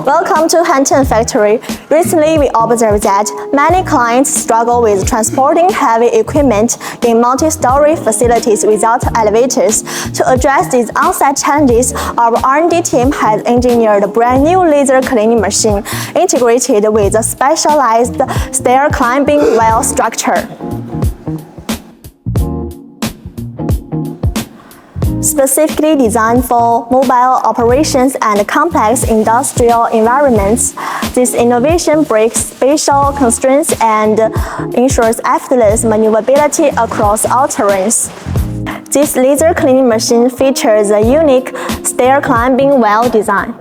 Welcome to HANTENCNC factory. Recently, we observed that many clients struggle with transporting heavy equipment in multi-story facilities without elevators. To address these on-site challenges, our R&D team has engineered a brand new laser cleaning machine integrated with a specialized stair-climbing wheel structure. Specifically designed for mobile operations and complex industrial environments, this innovation breaks spatial constraints and ensures effortless maneuverability across all terrains. This laser cleaning machine features a unique stair-climbing wheel design.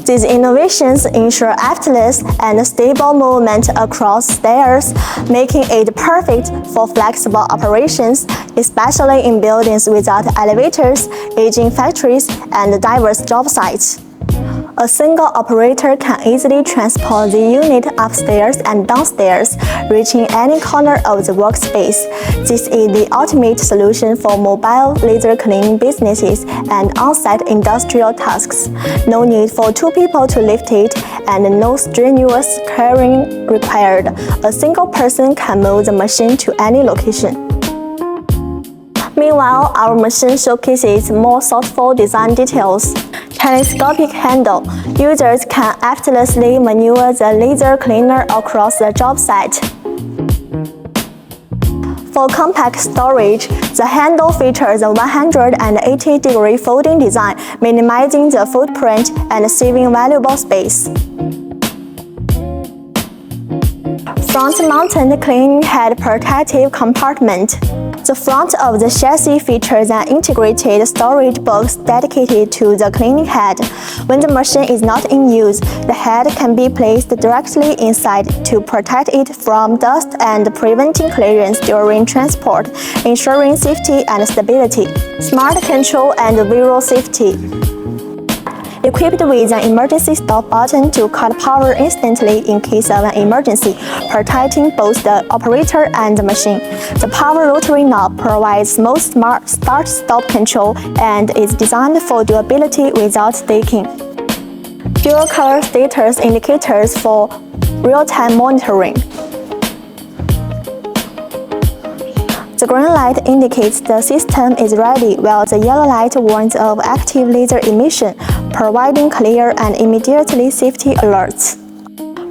These innovations ensure effortless and stable movement across stairs, making it perfect for flexible operations, especially in buildings without elevators, aging factories, and diverse job sites. A single operator can easily transport the unit upstairs and downstairs, reaching any corner of the workspace. This is the ultimate solution for mobile laser cleaning businesses and on-site industrial tasks. No need for two people to lift it, and no strenuous carrying required. A single person can move the machine to any location. Meanwhile, our machine showcases more thoughtful design details. Telescopic handle. Users can effortlessly maneuver the laser cleaner across the job site. For compact storage, the handle features a 180-degree folding design, minimizing the footprint and saving valuable space. Front-mounted cleaning head protective compartment. The front of the chassis features an integrated storage box dedicated to the cleaning head. When the machine is not in use, the head can be placed directly inside to protect it from dust and preventing clearance during transport, ensuring safety and stability. Smart control and visual safety. Equipped with an emergency stop button to cut power instantly in case of an emergency, protecting both the operator and the machine. The power rotary knob provides smooth smart start-stop control and is designed for durability without staking. Dual color status indicators for real-time monitoring. The green light indicates the system is ready, while the yellow light warns of active laser emission, providing clear and immediately safety alerts.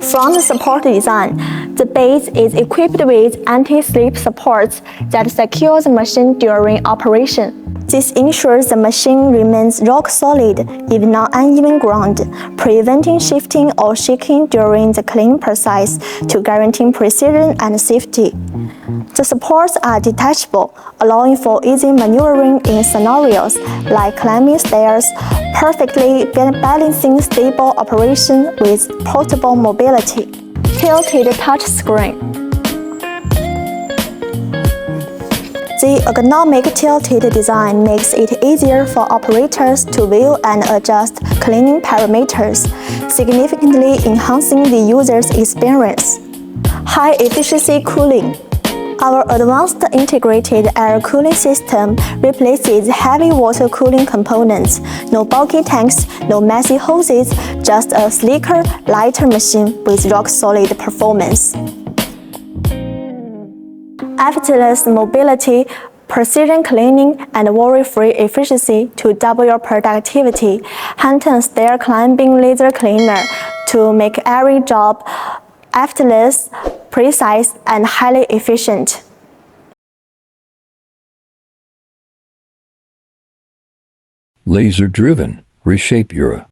Front support design. The base is equipped with anti-slip supports that secure the machine during operation. This ensures the machine remains rock solid even on uneven ground, preventing shifting or shaking during the cleaning process to guarantee precision and safety. The supports are detachable, allowing for easy maneuvering in scenarios like climbing stairs, perfectly balancing stable operation with portable mobility. Tilted touchscreen. The ergonomic tilted design makes it easier for operators to view and adjust cleaning parameters, significantly enhancing the user's experience. High-efficiency cooling. Our advanced integrated air cooling system replaces heavy water cooling components. No bulky tanks, no messy hoses, just a sleeker, lighter machine with rock-solid performance. Effortless mobility, precision cleaning, and worry-free efficiency to double your productivity. HANTENCNC stair climbing laser cleaner to make every job effortless, precise, and highly efficient. Laser-driven. Reshape your